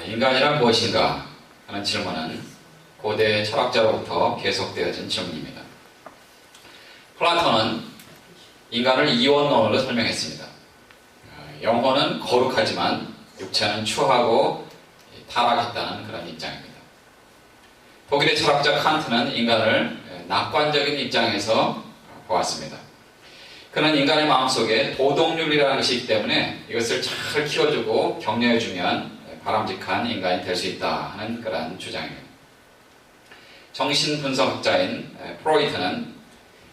인간이란 무엇인가 하는 질문은 고대 철학자로부터 계속되어진 질문입니다. 플라톤은 인간을 이원론으로 설명했습니다. 영혼은 거룩하지만 육체는 추하고 타락했다는 그런 입장입니다. 독일의 철학자 칸트는 인간을 낙관적인 입장에서 보았습니다. 그는 인간의 마음속에 도덕률이라는 것이 있기 때문에 이것을 잘 키워주고 격려해주면 바람직한 인간이 될 수 있다 하는 그런 주장입니다. 정신분석학자인 프로이트는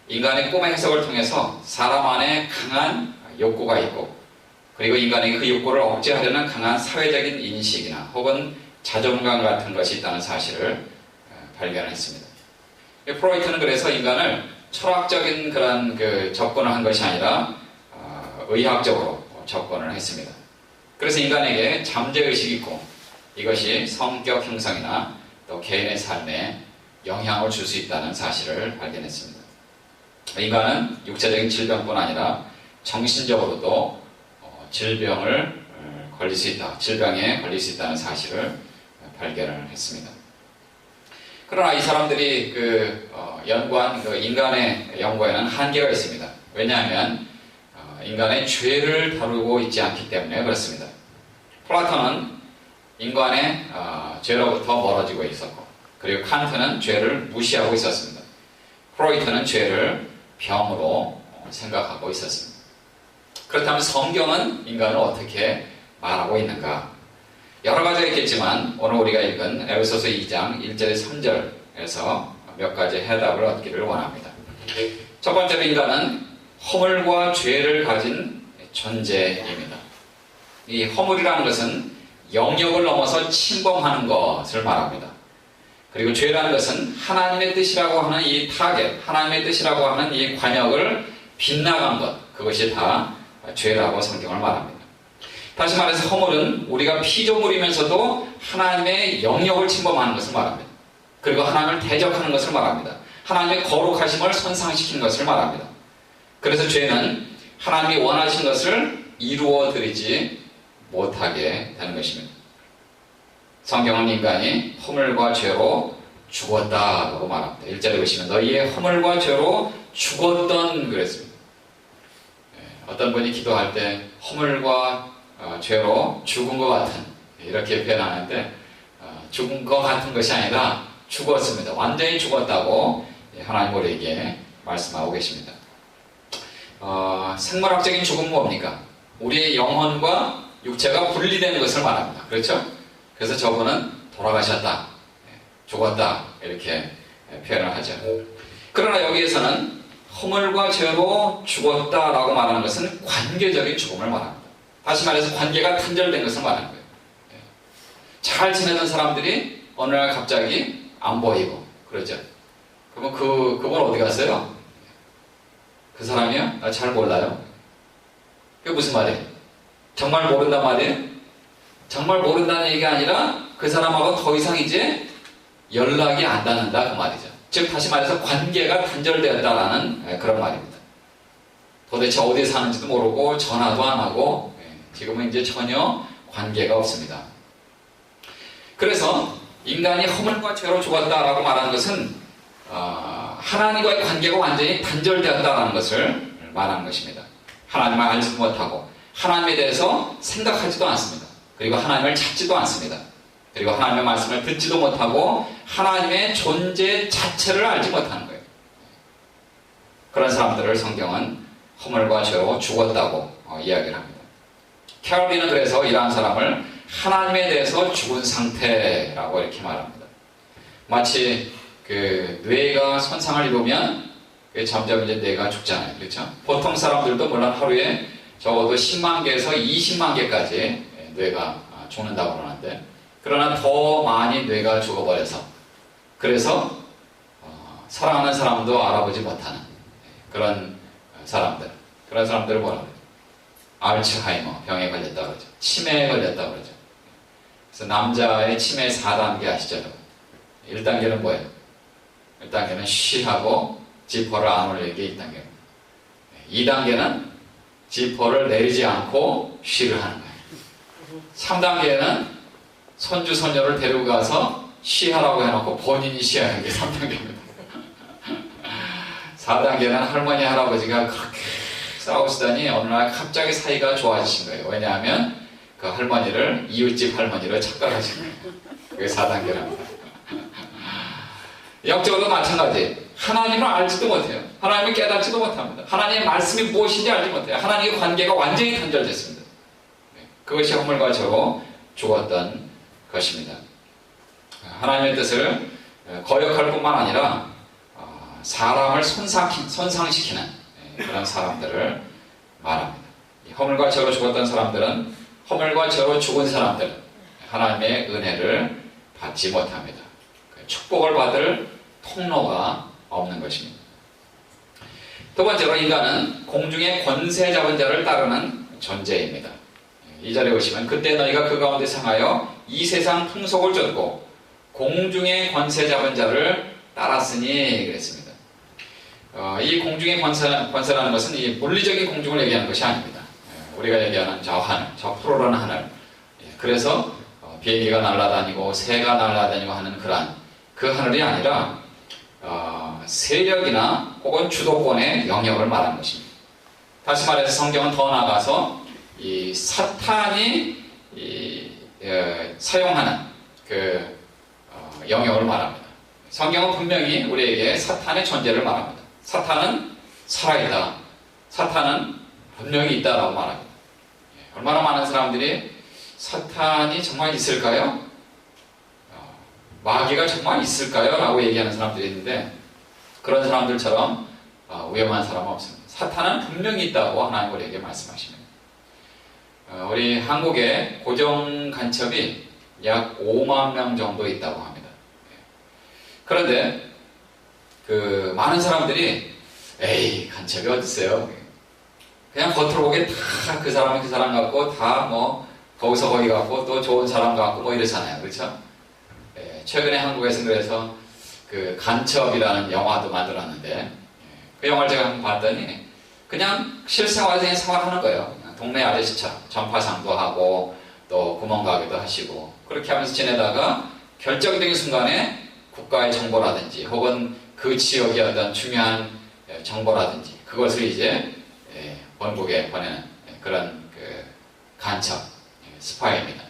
인간의 꿈의 해석을 통해서 사람 안에 강한 욕구가 있고 그리고 인간에게 그 욕구를 억제하려는 강한 사회적인 인식이나 혹은 자존감 같은 것이 있다는 사실을 발견했습니다. 프로이트는 그래서 인간을 철학적인 그런 접근을 한 것이 아니라 의학적으로 접근을 했습니다. 그래서 인간에게 잠재의식이 있고 이것이 성격 형성이나 또 개인의 삶에 영향을 줄 수 있다는 사실을 발견했습니다. 인간은 육체적인 질병뿐 아니라 정신적으로도 질병에 걸릴 수 있다는 사실을 발견을 했습니다. 그러나 이 사람들이 연구한 인간의 연구에는 한계가 있습니다. 왜냐하면 인간의 죄를 다루고 있지 않기 때문에 그렇습니다. 플라톤은 인간의 죄로부터 멀어지고 있었고 그리고 칸트는 죄를 무시하고 있었습니다. 프로이트는 죄를 병으로 생각하고 있었습니다. 그렇다면 성경은 인간을 어떻게 말하고 있는가? 여러 가지가 있겠지만 오늘 우리가 읽은 에베소서 2장 1절에서 3절에서 몇 가지 해답을 얻기를 원합니다. 첫 번째로 인간은 허물과 죄를 가진 존재입니다. 이 허물이라는 것은 영역을 넘어서 침범하는 것을 말합니다. 그리고 죄라는 것은 하나님의 뜻이라고 하는 이 타겟, 하나님의 뜻이라고 하는 이 관역을 빗나간 것, 그것이 다 죄라고 성경을 말합니다. 다시 말해서 허물은 우리가 피조물이면서도 하나님의 영역을 침범하는 것을 말합니다. 그리고 하나님을 대적하는 것을 말합니다. 하나님의 거룩하심을 손상시키는 것을 말합니다. 그래서 죄는 하나님이 원하신 것을 이루어드리지 못하게 되는 것입니다. 성경은 인간이 허물과 죄로 죽었다고 말합니다. 1절에 보시면 너희의 허물과 죄로 죽었던 그랬습니다. 어떤 분이 기도할 때 허물과 죄로 죽은 것 같은 이렇게 표현하는데 죽은 것 같은 것이 아니라 죽었습니다. 완전히 죽었다고 하나님 우리에게 말씀하고 계십니다. 생물학적인 죽음은 뭡니까? 우리의 영혼과 육체가 분리되는 것을 말합니다. 그렇죠? 그래서 저분은 돌아가셨다, 죽었다 이렇게 표현을 하죠. 그러나 여기에서는 허물과 죄로 죽었다라고 말하는 것은 관계적인 죽음을 말합니다. 다시 말해서 관계가 단절된 것을 말하는 거예요. 잘 지내던 사람들이 어느 날 갑자기 안 보이고 그러죠. 그러면 그분 어디 갔어요? 그 사람이요? 나 잘 몰라요. 그게 무슨 말이에요? 정말 모른단 말이에요? 정말 모른다는 얘기가 아니라 그 사람하고 더 이상 이제 연락이 안 닿는다 그 말이죠. 즉 다시 말해서 관계가 단절되었다라는 그런 말입니다. 도대체 어디에 사는지도 모르고 전화도 안 하고 지금은 이제 전혀 관계가 없습니다. 그래서 인간이 허물과 죄로 죽었다라고 말하는 것은 하나님과의 관계가 완전히 단절되었다라는 것을 말하는 것입니다. 하나님을 알지도 못하고 하나님에 대해서 생각하지도 않습니다. 그리고 하나님을 찾지도 않습니다. 그리고 하나님의 말씀을 듣지도 못하고 하나님의 존재 자체를 알지 못하는 거예요. 그런 사람들을 성경은 허물과 죄로 죽었다고 이야기를 합니다. 캐럴리는 그래서 이러한 사람을 하나님에 대해서 죽은 상태라고 이렇게 말합니다. 마치 뇌가 손상을 입으면 점점 이제 뇌가 죽잖아요. 그렇죠? 보통 사람들도 물론 하루에 적어도 10만 개에서 20만 개까지 뇌가 죽는다고 그러는데 그러나 더 많이 뇌가 죽어버려서 그래서 사랑하는 사람도 알아보지 못하는 그런 사람들을 뭐라고 해요? 알츠하이머 병에 걸렸다 그러죠. 치매에 걸렸다 그러죠. 그래서 남자의 치매 4단계 아시죠? 1단계는 뭐예요? 1단계는 쉬하고 지퍼를 안 올리는 게 1단계입니다. 2단계는 지퍼를 내리지 않고 쉬를 하는 거예요. 3단계는 손주 손녀를 데리고 가서 쉬하라고 해놓고 본인이 쉬하는 게 3단계입니다. 4단계는 할머니 할아버지가 그렇게 싸우시더니 어느 날 갑자기 사이가 좋아지신 거예요. 왜냐하면 그 할머니를 이웃집 할머니로 착각하신 거예요. 그게 4단계랍니다. 영적으로도 마찬가지. 하나님을 알지도 못해요. 하나님을 깨닫지도 못합니다. 하나님의 말씀이 무엇인지 알지 못해요. 하나님의 관계가 완전히 단절됐습니다. 그것이 허물과 저로 죽었던 것입니다. 하나님의 뜻을 거역할 뿐만 아니라 사람을 손상시키는 그런 사람들을 말합니다. 허물과 저로 죽었던 사람들은 허물과 저로 죽은 사람들, 하나님의 은혜를 받지 못합니다. 축복을 받을 통로가 없는 것입니다. 두 번째로 인간은 공중의 권세 잡은 자를 따르는 존재입니다. 이 자리에 보시면 그때 너희가 그 가운데 상하여 이 세상 풍속을 쫓고 공중의 권세 잡은 자를 따랐으니 그랬습니다. 이 공중의 권세라는 것은 이 물리적인 공중을 얘기하는 것이 아닙니다. 우리가 얘기하는 저 하늘, 저 푸르른 하늘. 그래서 비행기가 날아다니고 새가 날아다니고 하는 그 하늘이 아니라 세력이나 혹은 주도권의 영역을 말하는 것입니다. 다시 말해서 성경은 더 나아가서 이 사탄이 사용하는 그 영역을 말합니다. 성경은 분명히 우리에게 사탄의 존재를 말합니다. 사탄은 살아있다. 사탄은 분명히 있다라고 말합니다. 얼마나 많은 사람들이 사탄이 정말 있을까요? 마귀가 정말 있을까요? 라고 얘기하는 사람들이 있는데 그런 사람들처럼 위험한 사람은 없습니다. 사탄은 분명히 있다고 하나님 우리에게 말씀하십니다. 우리 한국에 고정 간첩이 약 5만 명 정도 있다고 합니다. 그런데 그 많은 사람들이 에이 간첩이 어디 있어요? 그냥 겉으로 보기엔 다 그 사람은 그 사람 같고 다 뭐 거기서 거기 같고 또 좋은 사람 같고 뭐 이러잖아요. 그렇죠? 최근에 한국에서 그래서 그 간첩이라는 영화도 만들었는데 그 영화를 제가 한번 봤더니 그냥 실생활에서 생활하는 거예요. 동네 아저씨처럼 전파상도 하고 또 구멍가게도 하시고 그렇게 하면서 지내다가 결정적인 순간에 국가의 정보라든지 혹은 그 지역의 어떤 중요한 정보라든지 그것을 이제 본국에 보내는 그런 그 간첩, 스파이입니다.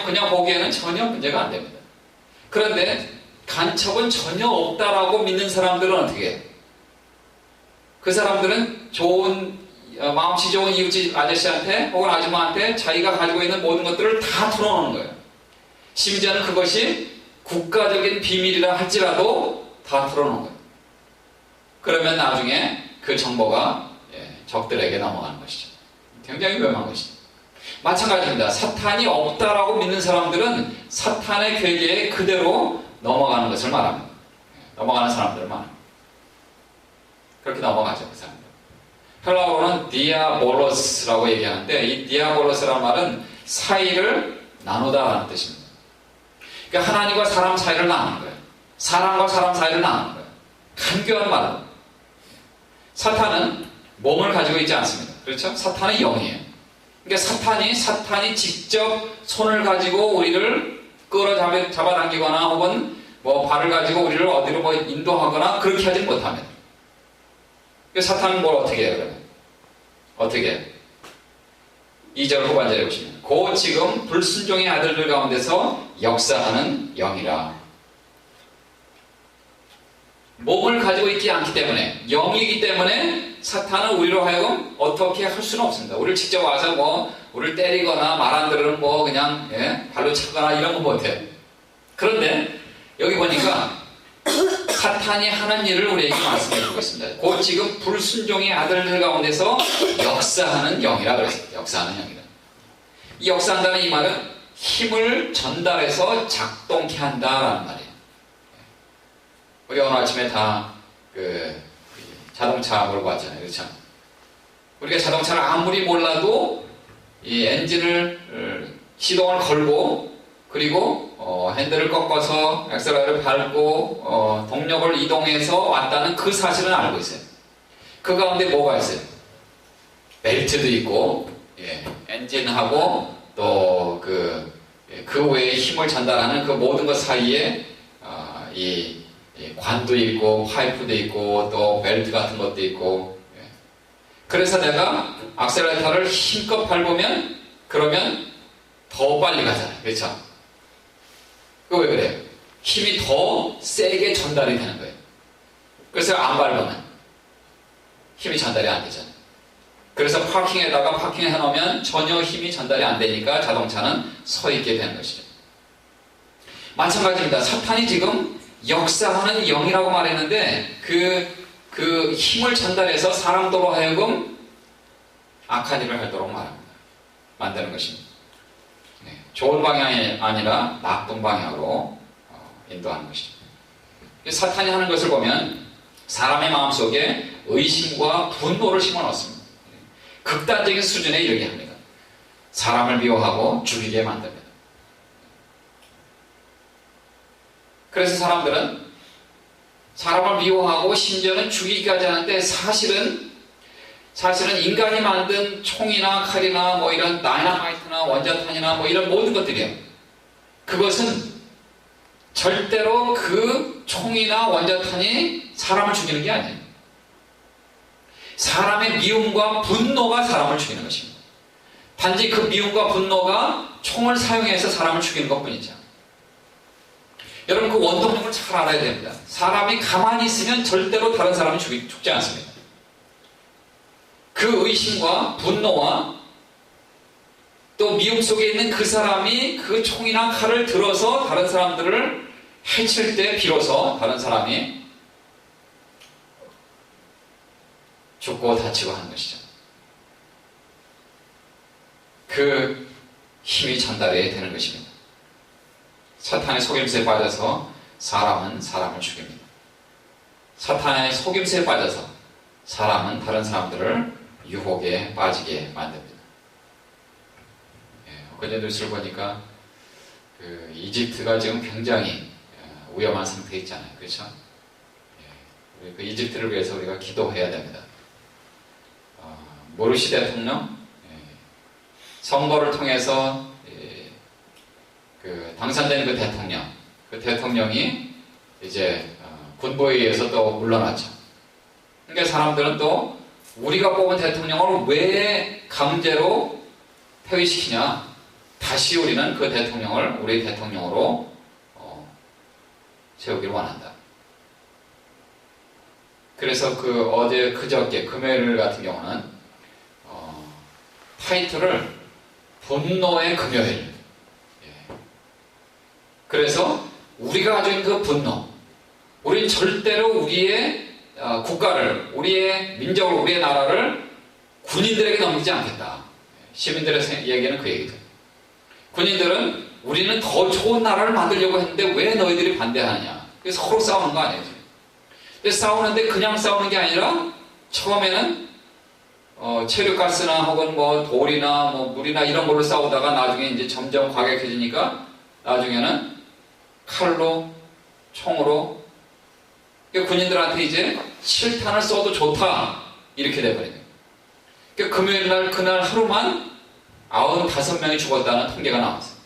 그냥 보기에는 전혀 문제가 안 됩니다. 그런데 간첩은 전혀 없다라고 믿는 사람들은 어떻게 해요? 그 사람들은 마음씨 좋은 이웃집 아저씨한테 혹은 아줌마한테 자기가 가지고 있는 모든 것들을 다 털어놓는 거예요. 심지어는 그것이 국가적인 비밀이라 할지라도 다 털어놓는 거예요. 그러면 나중에 그 정보가 적들에게 넘어가는 것이죠. 굉장히 위험한 것이죠. 마찬가지입니다. 사탄이 없다라고 믿는 사람들은 사탄의 괴계에 그대로 넘어가는 것을 말합니다. 넘어가는 사람들을 말합니다. 그렇게 넘어가죠, 그 사람들. 헬라어로는 디아볼로스라고 얘기하는데 이 디아볼로스라는 말은 사이를 나누다라는 뜻입니다. 그러니까 하나님과 사람 사이를 나누는 거예요. 사람과 사람 사이를 나누는 거예요. 간교한 말은 사탄은 몸을 가지고 있지 않습니다. 그렇죠? 사탄은 영이에요. 그러니까 사탄이 직접 손을 가지고 우리를 잡아당기거나 혹은 뭐 발을 가지고 우리를 어디로 뭐 인도하거나 그렇게 하지 못합니다. 그러니까 사탄은 뭘 어떻게 해요, 그러면? 어떻게 해요? 2절 후반절에 보시면 곧 지금 불순종의 아들들 가운데서 역사하는 영이라. 몸을 가지고 있지 않기 때문에 영이기 때문에 사탄은 우리로 하여금 어떻게 할 수는 없습니다. 우리를 직접 와서 뭐 우리를 때리거나 말 안 들으면 뭐 그냥 발로 차거나 이런 거 못해요. 그런데 여기 보니까 사탄이 하는 일을 우리에게 말씀해 주고 있습니다. 곧 지금 불순종의 아들들 가운데서 역사하는 영이라 그랬습니다. 역사하는 영이다. 이 역사한다는 이 말은 힘을 전달해서 작동케 한다라는 말이에요. 우리 오늘 아침에 다 자동차 몰고 왔잖아요. 그렇죠? 우리가 자동차를 아무리 몰라도 이 엔진을 시동을 걸고 그리고 핸들을 꺾어서 엑셀러를 밟고 동력을 이동해서 왔다는 그 사실은 알고 있어요. 그 가운데 뭐가 있어요? 벨트도 있고 엔진하고 또 그 외에 힘을 전달하는 그 모든 것 사이에 이 관도 있고 파이프도 있고 또 벨트 같은 것도 있고, 그래서 내가 악셀레터를 힘껏 밟으면 그러면 더 빨리 가잖아요. 그렇죠? 그거 왜 그래요? 힘이 더 세게 전달이 되는 거예요. 그래서 안 밟으면 힘이 전달이 안 되잖아요. 그래서 파킹에다가 파킹해 놓으면 전혀 힘이 전달이 안 되니까 자동차는 서 있게 되는 것이죠. 마찬가지입니다. 사탄이 지금 역사하는 영이라고 말했는데 그 힘을 전달해서 사람도로 하여금 악한 일을 하도록 만드는 것입니다. 좋은 방향이 아니라 나쁜 방향으로 인도하는 것입니다. 사탄이 하는 것을 보면 사람의 마음속에 의심과 분노를 심어넣습니다. 극단적인 수준에 이르게 합니다. 사람을 미워하고 죽이게 만듭니다. 그래서 사람들은 사람을 미워하고 심지어는 죽이기까지 하는데 사실은 인간이 만든 총이나 칼이나 뭐 이런 다이너마이트나 원자탄이나 뭐 이런 모든 것들이요. 그것은 절대로 그 총이나 원자탄이 사람을 죽이는 게 아니에요. 사람의 미움과 분노가 사람을 죽이는 것입니다. 단지 그 미움과 분노가 총을 사용해서 사람을 죽이는 것뿐이죠. 여러분, 그 원동력을 잘 알아야 됩니다. 사람이 가만히 있으면 절대로 다른 사람이 죽지 않습니다. 그 의심과 분노와 또 미움 속에 있는 그 사람이 그 총이나 칼을 들어서 다른 사람들을 해칠 때 비로소 다른 사람이 죽고 다치고 하는 것이죠. 그 힘이 전달이 되는 것입니다. 사탄의 속임수에 빠져서 사람은 사람을 죽입니다. 사탄의 속임수에 빠져서 사람은 다른 사람들을 유혹에 빠지게 만듭니다. 엊그제 뉴스를 보니까 이집트가 지금 굉장히 위험한 상태에 있잖아요. 그렇죠? 그 이집트를 위해서 우리가 기도해야 됩니다. 모르시 대통령 선거를 통해서 당선된 그 대통령이 이제 군부에 의해서 또 물러났죠. 그러니까 사람들은 또 우리가 뽑은 대통령을 왜 강제로 퇴위시키냐? 다시 우리는 그 대통령을 우리 대통령으로 세우기를 원한다. 그래서 그저께 금요일 같은 경우는 타이틀을 분노의 금요일. 그래서 우리가 가지고 있는 그 분노, 우리는 절대로 우리의 국가를, 우리의 민족을, 우리의 나라를 군인들에게 넘기지 않겠다. 시민들의 얘기는 그 얘기죠. 군인들은 우리는 더 좋은 나라를 만들려고 했는데 왜 너희들이 반대하느냐. 그래서 서로 싸우는 거 아니에요. 근데 싸우는데 그냥 싸우는 게 아니라 처음에는 체류가스나 혹은 뭐 돌이나 뭐 물이나 이런 걸로 싸우다가 나중에 이제 점점 과격해지니까 나중에는 칼로, 총으로, 군인들한테 이제 실탄을 써도 좋다 이렇게 돼버려요. 그러니까 금요일날 그날 하루만 95명이 죽었다는 통계가 나왔어요.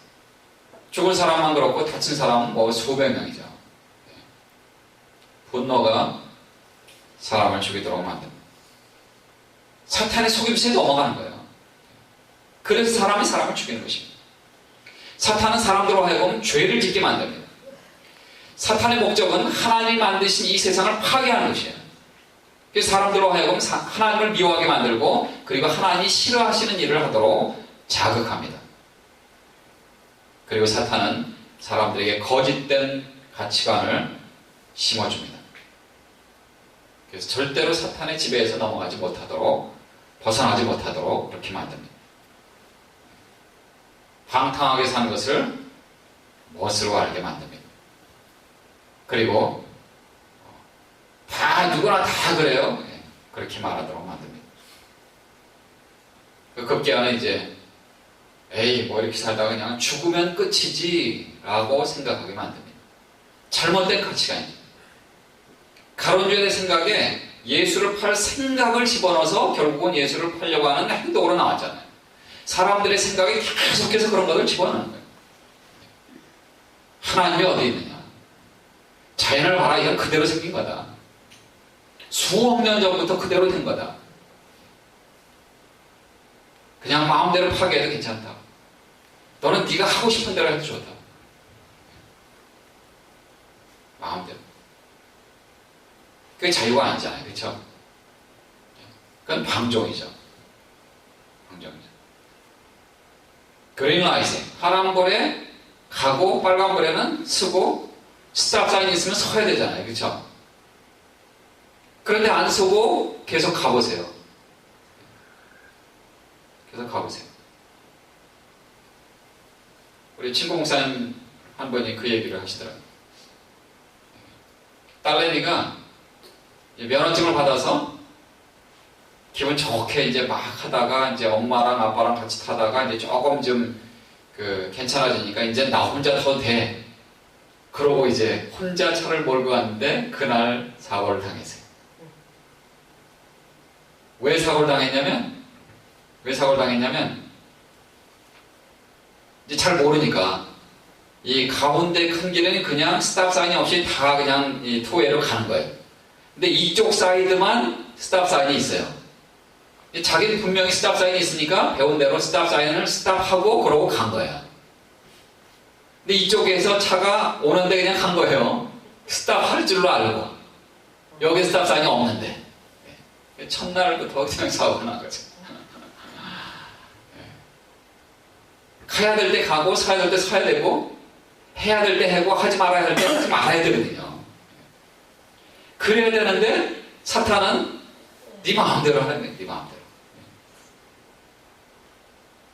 죽은 사람만 그렇고 다친 사람은 뭐 수백 명이죠. 분노가 사람을 죽이도록 만듭니다. 사탄의 속임수에 넘어가는 거예요. 그래서 사람이 사람을 죽이는 것입니다. 사탄은 사람들로 하여금 죄를 짓게 만듭니다. 사탄의 목적은 하나님이 만드신 이 세상을 파괴하는 것이에요. 그래서 사람들로 하여금 하나님을 미워하게 만들고 그리고 하나님이 싫어하시는 일을 하도록 자극합니다. 그리고 사탄은 사람들에게 거짓된 가치관을 심어줍니다. 그래서 절대로 사탄의 지배에서 넘어가지 못하도록, 벗어나지 못하도록 그렇게 만듭니다. 방탕하게 사는 것을 멋으로 알게 만듭니다. 그리고 누구나 다 그래요. 그렇게 말하도록 만듭니다. 급기야는 이제 뭐 이렇게 살다가 그냥 죽으면 끝이지 라고 생각하게 만듭니다. 잘못된 가치관이죠. 가론주의 생각에 예수를 팔 생각을 집어넣어서 결국은 예수를 팔려고 하는 행동으로 나왔잖아요. 사람들의 생각에 계속해서 그런 것을 집어넣는 거예요. 하나님이 어디 있느냐? 자연을 봐라. 이건 그대로 생긴 거다. 수억 년 전부터 그대로 된 거다. 그냥 마음대로 파괴해도 괜찮다. 너는 네가 하고 싶은 대로 해도 좋다. 마음대로. 그게 자유가 아니잖아요. 그렇죠? 그건 방종이죠. 방종이죠. 그린라이팅. 파란불에 가고 빨간불에는 서고 스탑 사인이 있으면 서야 되잖아요. 그렇죠? 그런데 안 서고 계속 가보세요. 계속 가보세요. 우리 친구 목사님 한 분이 그 얘기를 하시더라고요. 딸내미가 면허증을 받아서 기분 좋게 이제 막 하다가 이제 엄마랑 아빠랑 같이 타다가 이제 조금 좀 괜찮아지니까 이제 나 혼자 타도 돼. 그러고 이제 혼자 차를 몰고 갔는데 그날 사고를 당했어요. 왜 사고를 당했냐면 이제 잘 모르니까 이 가운데 큰 길에는 그냥 스탑 사인이 없이 다 그냥 이 투웨이로 가는 거예요. 근데 이쪽 사이드만 스탑 사인이 있어요. 자기는 분명히 스탑 사인이 있으니까 배운 대로 스탑 사인을 스탑하고 그러고 간 거야. 근데 이쪽에서 차가 오는데 그냥 간 거예요. 스탑할 줄로 알고. 여기 스탑 사인이 없는데. 첫날부터 그냥 사고가 난 거죠. 가야 될 때 가고 서야 될 때 서야 되고 해야 될 때 하고 하지 말아야 할 때 하지 말아야 되거든요. 그래야 되는데 사탄은 네 마음대로 하는 거예요. 네 마음대로.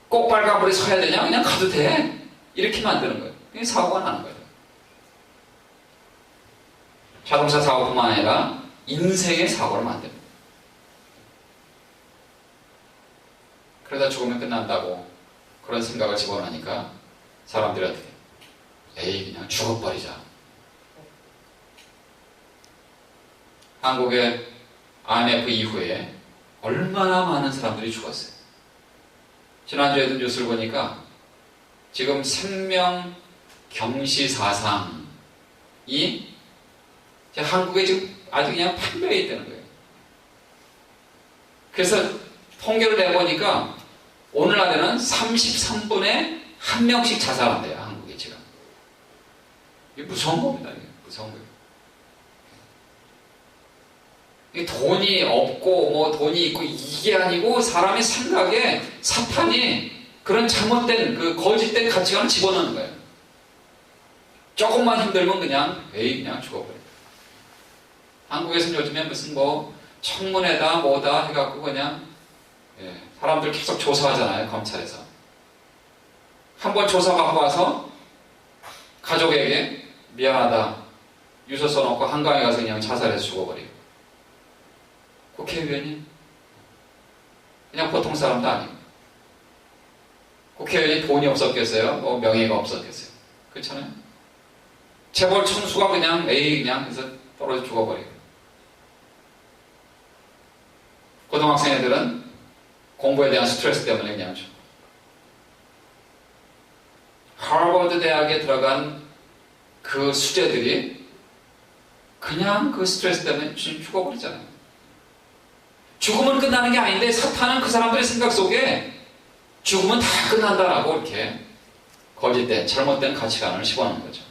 꼭 빨간불에 서야 되냐? 그냥 가도 돼. 이렇게 만드는 거예요. 그게 사고가 나는 거예요. 자동차 사고뿐만 아니라 인생의 사고를 만듭니다. 그러다 죽으면 끝난다고 그런 생각을 집어넣으니까 사람들이 어떻게 에이 그냥 죽어버리자. 한국의 IMF 이후에 얼마나 많은 사람들이 죽었어요. 지난주에도 뉴스를 보니까 지금 생명 경시 사상이 한국에 지금 아주 그냥 판매해 있다는 거예요. 그래서 통계를 내보니까 오늘 안에는 33분에 한 명씩 자살한대요. 한국에 지금. 이게 무서운 겁니다. 이게 무서운 거예요. 이게 돈이 없고 뭐 돈이 있고 이게 아니고 사람의 생각에 사탄이 그런 잘못된 그 거짓된 가치관을 집어넣는 거예요. 조금만 힘들면 그냥 에이 그냥 죽어버려. 한국에서는 요즘에 무슨 뭐 청문회다 뭐다 해갖고 그냥 사람들 계속 조사하잖아요. 검찰에서 한번 조사받고 와서 가족에게 미안하다 유서 써놓고 한강에 가서 그냥 자살해서 죽어버려요. 국회의원이 그냥 보통 사람도 아니고 국회의원이 돈이 없었겠어요? 뭐 명예가 없었겠어요? 그렇잖아요? 재벌 총수가 그냥 에이 그냥 해서 떨어져 죽어버려요. 고등학생 애들은 공부에 대한 스트레스 때문에 그냥 죽어. 하버드 대학에 들어간 그 수재들이 그냥 그 스트레스 때문에 죽어버리잖아요. 죽으면 끝나는 게 아닌데 사탄은 그 사람들의 생각 속에 죽으면 다 끝난다라고 이렇게 거짓된 잘못된 가치관을 집어넣는 거죠.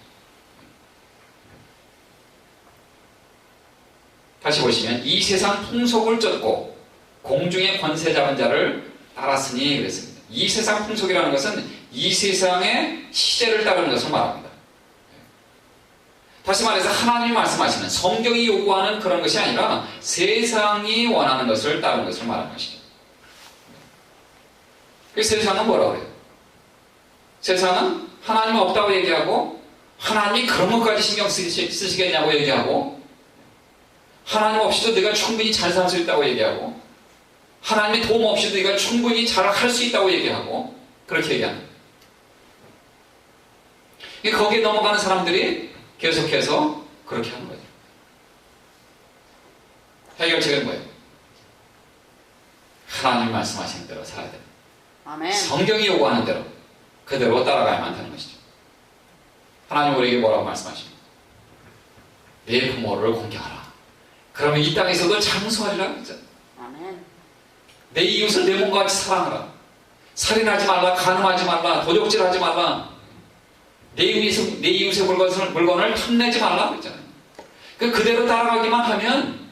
다시 보시면 이 세상 풍속을 쫓고 공중의 권세 잡은 자를 따랐으니 그랬습니다. 이 세상 풍속이라는 것은 이 세상의 시제를 따르는 것을 말합니다. 다시 말해서 하나님이 말씀하시는 성경이 요구하는 그런 것이 아니라 세상이 원하는 것을 따르는 것을 말하는 것이죠. 그 세상은 뭐라고 그래요? 세상은 하나님 없다고 얘기하고 하나님이 그런 것까지 신경 쓰시겠냐고 얘기하고 하나님 없이도 네가 충분히 잘 살 수 있다고 얘기하고 하나님의 도움 없이도 네가 충분히 잘 할 수 있다고 얘기하고 그렇게 얘기합니다. 거기에 넘어가는 사람들이 계속해서 그렇게 하는 거죠. 해결책은 뭐예요? 하나님 말씀하신 대로 살아야 됩니다. 아멘. 성경이 요구하는 대로 그대로 따라가야만 되는 것이죠. 하나님 우리에게 뭐라고 말씀하십니까? 내 부모를 공경하라. 그러면 이 땅에서도 장수하리라 그랬잖아요. 아멘. 내 이웃을 내 몸과 같이 사랑하라. 살인하지 말라, 간음하지 말라, 도적질하지 말라. 내 이웃의 물건을 탐내지 말라 그랬잖아요. 그대로 따라가기만 하면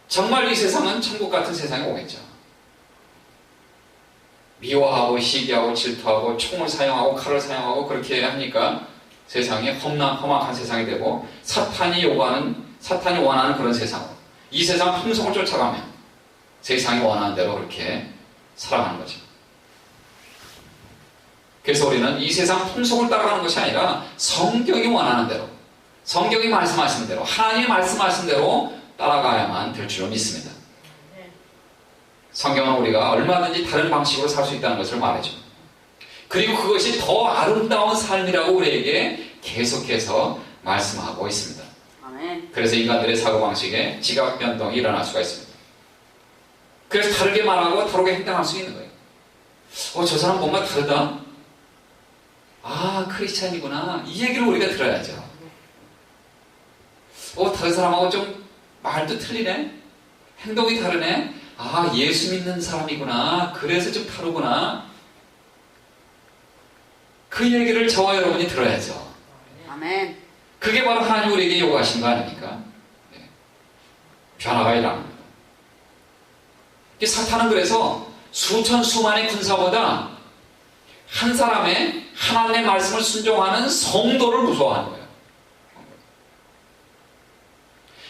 정말 이 세상은 천국 같은 세상이 오겠죠. 미워하고 시기하고 질투하고 총을 사용하고 칼을 사용하고 그렇게 하니까 세상이 험악한 세상이 되고 사탄이 원하는 그런 세상으로 이 세상 풍속을 쫓아가면 세상이 원하는 대로 그렇게 살아가는 거죠. 그래서 우리는 이 세상 풍속을 따라가는 것이 아니라 성경이 원하는 대로, 성경이 말씀하시는 대로, 하나님이 말씀하신 대로 따라가야만 될 줄로 믿습니다. 성경은 우리가 얼마든지 다른 방식으로 살 수 있다는 것을 말해줘. 그리고 그것이 더 아름다운 삶이라고 우리에게 계속해서 말씀하고 있습니다. 아멘. 그래서 인간들의 사고방식에 지각 변동이 일어날 수가 있습니다. 그래서 다르게 말하고 다르게 행동할 수 있는 거예요. 저 사람 뭔가 다르다? 크리스찬이구나. 이 얘기를 우리가 들어야죠. 다른 사람하고 좀 말도 틀리네? 행동이 다르네? 예수 믿는 사람이구나. 그래서 좀 다르구나. 그 얘기를 저와 여러분이 들어야죠. 아멘. 그게 바로 하나님 우리에게 요구하신 거 아닙니까? 네. 변화가 일어납니다. 사탄은 그래서 수천 수만의 군사보다 한 사람의 하나님의 말씀을 순종하는 성도를 무서워하는 거예요.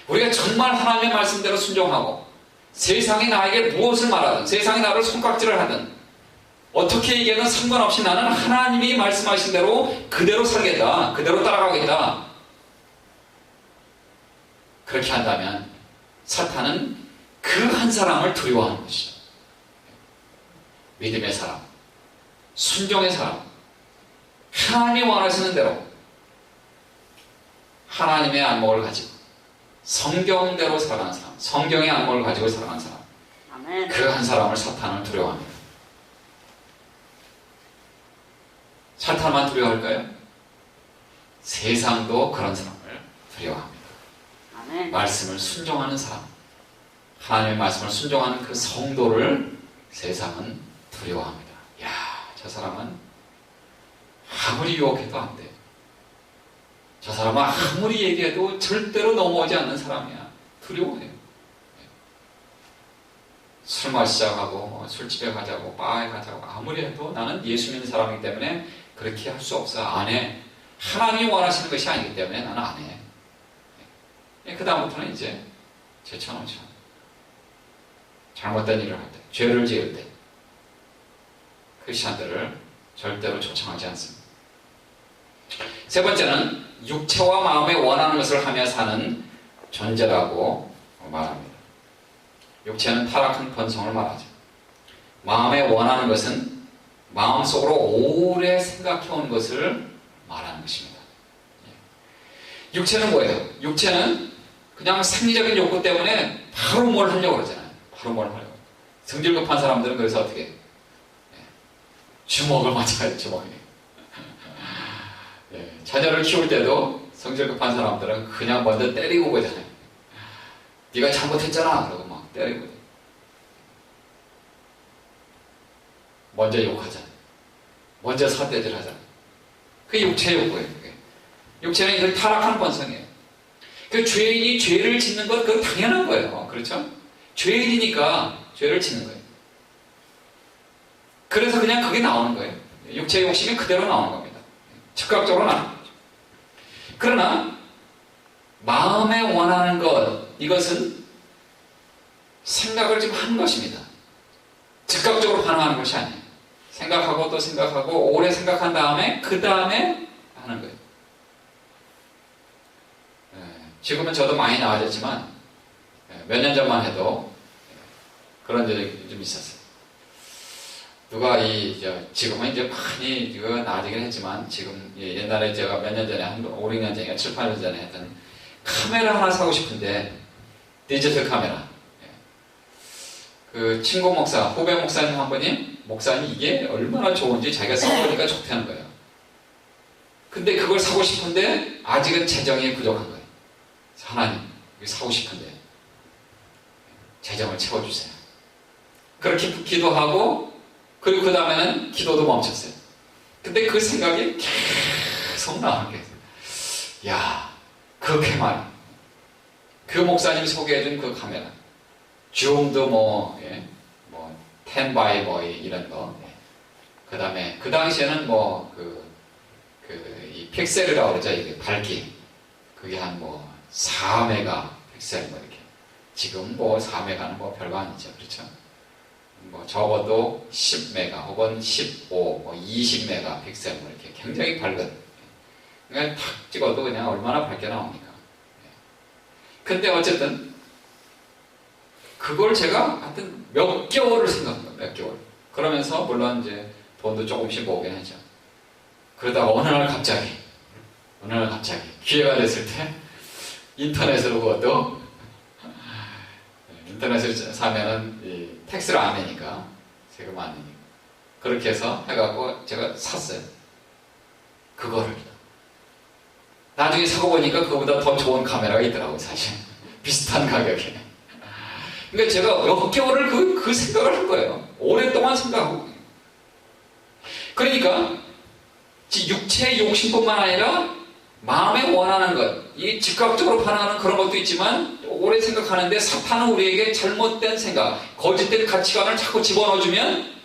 우리가 정말 하나님의 말씀대로 순종하고 세상이 나에게 무엇을 말하든 세상이 나를 손깍질을 하든 어떻게 얘기하든 상관없이 나는 하나님이 말씀하신 대로 그대로 살겠다. 그대로 따라가겠다. 그렇게 한다면 사탄은 그 한 사람을 두려워하는 것이죠. 믿음의 사람, 순종의 사람, 하나님이 원하시는 대로 하나님의 안목을 가지고 성경대로 살아가는 사람, 성경의 안목을 가지고 살아가는 사람, 아멘. 그 한 사람을 사탄은 두려워합니다. 사탄만 두려워할까요? 세상도 그런 사람을 두려워합니다. 아멘. 말씀을 순종하는 사람, 하나님의 말씀을 순종하는 그 성도를 세상은 두려워합니다. 저 사람은 아무리 유혹해도 안 돼. 저 사람은 아무리 얘기해도 절대로 넘어오지 않는 사람이야. 두려워해요. 술 마시자고, 술집에 가자고, 바에 가자고 아무리 해도 나는 예수 믿는 사람이기 때문에 그렇게 할 수 없어. 안 해. 하나님이 원하시는 것이 아니기 때문에 나는 안 해. 그 다음부터는 이제 제쳐놓죠. 잘못된 일을 할 때, 죄를 지을 때 크리스천들을 절대로 초청하지 않습니다. 세 번째는 육체와 마음에 원하는 것을 하며 사는 존재라고 말합니다. 육체는 타락한 본성을 말하죠. 마음에 원하는 것은 마음속으로 오래 생각해온 것을 말하는 것입니다. 육체는 뭐예요? 육체는 그냥 생리적인 욕구 때문에 바로 뭘 하려고 그러잖아요. 바로 뭘 하려고. 성질 급한 사람들은 그래서 어떻게 해요? 주먹을 맞아요. 주먹이. 자녀를 키울 때도 성질 급한 사람들은 그냥 먼저 때리고 보잖아요. 네가 잘못했잖아. 그러고 막 때리고. 먼저 욕하잖아요. 먼저 삿대질 하잖아요. 그게 육체의 욕구예요. 그게. 육체는 이걸 타락하는 본성이에요. 그 죄인이 죄를 짓는 것 그건 당연한 거예요. 그렇죠? 죄인이니까 죄를 짓는 거예요. 그래서 그냥 그게 나오는 거예요. 육체의 욕심이 그대로 나오는 겁니다. 즉각적으로 나오는 거죠. 그러나 마음에 원하는 것 이것은 생각을 좀 하는 것입니다. 즉각적으로 반응하는 것이 아니에요. 생각하고 또 생각하고 오래 생각한 다음에 그 다음에 하는 거예요. 지금은 저도 많이 나아졌지만 몇 년 전만 해도 그런 적이 좀 있었어요. 누가 지금은 이제 많이 이거 나아지긴 했지만 지금 옛날에 제가 몇 년 전에 한 5, 6년 전에 7, 8년 전에 했던 카메라 하나 사고 싶은데 디지털 카메라. 그 친구 목사, 후배 목사님 한 분이 목사님 이게 얼마나 좋은지 자기가 써보니까 좋다는 거예요. 근데 그걸 사고 싶은데 아직은 재정이 부족한 거예요. 하나님, 이거 사고 싶은데 재정을 채워주세요. 그렇게 기도하고, 그리고 그 다음에는 기도도 멈췄어요. 근데 그 생각이 계속 나오는 게, 야, 그 캐머라, 그 목사님 소개해준 그 카메라, 줌도 뭐 10by 뭐 이런 거, 그 다음에 그 당시에는 이 픽셀이라고 그러죠. 이게 밝기, 그게 한 4메가 픽셀 뭐 이렇게. 지금 4메가는 별거 아니죠, 그렇죠? 적어도 10메가 혹은 15, 20메가 픽셀 뭐 이렇게 굉장히 밝은. 그냥 탁 찍어도 그냥 얼마나 밝게 나옵니까? 근데 어쨌든 그걸 제가 하여튼 몇 개월을 생각한 거예요. 몇 개월. 그러면서 물론 이제 돈도 조금씩 모으긴 하죠. 그러다가 어느 날 갑자기 기회가 됐을 때 인터넷으로 그것도 인터넷을 사면은 이 텍스를 안 내니까 세금 안 내니까 그렇게 해서 해갖고 제가 샀어요. 그거를 나중에 사고 보니까 그거보다 더 좋은 카메라가 있더라고요. 사실 비슷한 가격에. 그러니까 제가 몇 개월을 그 생각을 한 거예요. 오랫동안 생각하고. 그러니까 육체의 욕심뿐만 아니라 마음에 원하는 것, 이 즉각적으로 반응하는 그런 것도 있지만 오래 생각하는데 사탄은 우리에게 잘못된 생각, 거짓된 가치관을 자꾸 집어넣어주면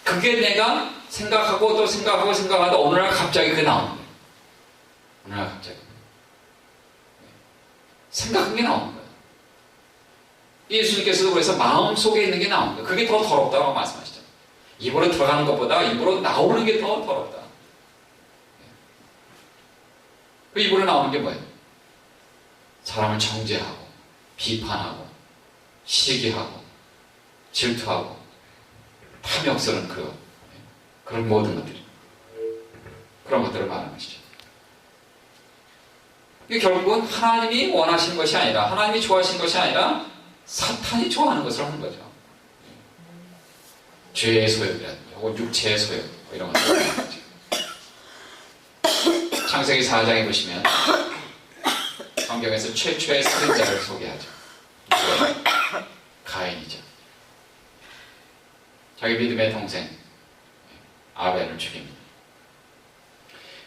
그게 내가 생각하고 또 생각하다 어느 날 갑자기 그게 나오는 거예요. 어느 날 갑자기 생각한 게 나오는 거예요. 예수님께서도 그래서 마음속에 있는 게 나오는 거예요. 그게 더 더럽다고 말씀하시죠. 입으로 들어가는 것보다 입으로 나오는 게 더 더럽다. 그 입으로 나오는 게 뭐예요? 사람을 정죄하고 비판하고 시기하고 질투하고 탐욕스러운 그런 모든 것들이, 그런 것들을 말하는 것이죠. 이게 결국은 하나님이 원하시는 것이 아니라, 하나님이 좋아하시는 것이 아니라 사탄이 좋아하는 것을 하는 거죠. 죄의 소욕이라든지 혹은 육체의 소욕 이런 것들을 하는 거죠. 창세기 4장에 보시면 성경에서 최초의 살인자를 소개하죠. 가인이죠. 자기 믿음의 동생 아벨을 죽입니다.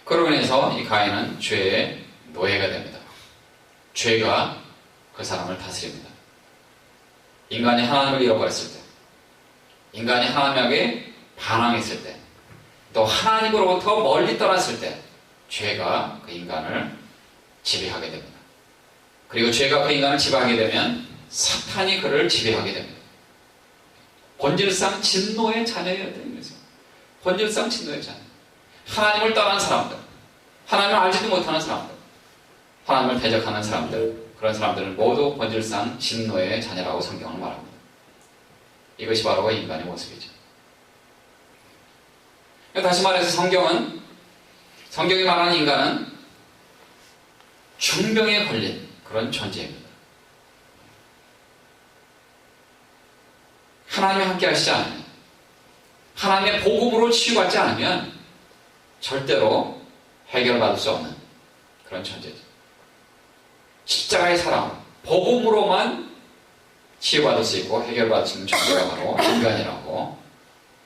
그러고 인해서 이 가인은 죄의 노예가 됩니다. 죄가 그 사람을 다스립니다. 인간이 하나님을 잃어버렸을 때, 인간이 하나님에게 반항했을 때, 또 하나님으로부터 멀리 떠났을 때 죄가 그 인간을 지배하게 됩니다. 그리고 죄가 그 인간을 지배하게 되면 사탄이 그를 지배하게 됩니다. 본질상 진노의 자녀였다는 거죠. 본질상 진노의 자녀. 하나님을 떠난 사람들, 하나님을 알지도 못하는 사람들, 하나님을 대적하는 사람들, 그런 사람들은 모두 본질상 진노의 자녀라고 성경은 말합니다. 이것이 바로 인간의 모습이죠. 다시 말해서 성경이 말하는 인간은 중병에 걸린 그런 존재입니다. 하나님이 함께 하시지 않으면, 하나님의 복음으로 치유받지 않으면 절대로 해결받을 수 없는 그런 존재죠. 십자가의 사랑, 복음으로만 치유받을 수 있고 해결받을 수 있는 존재가 바로 인간이라고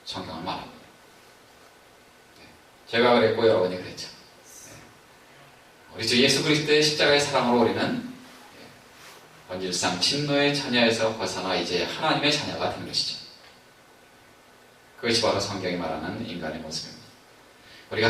성경은 말합니다. 제가 그랬고 여러분이 그랬죠. 우리 주 예수 그리스도의 십자가의 사랑으로 우리는 본질상 진노의 자녀에서 벗어나 이제 하나님의 자녀가 된 것이죠. 그것이 바로 성경이 말하는 인간의 모습입니다. 우리가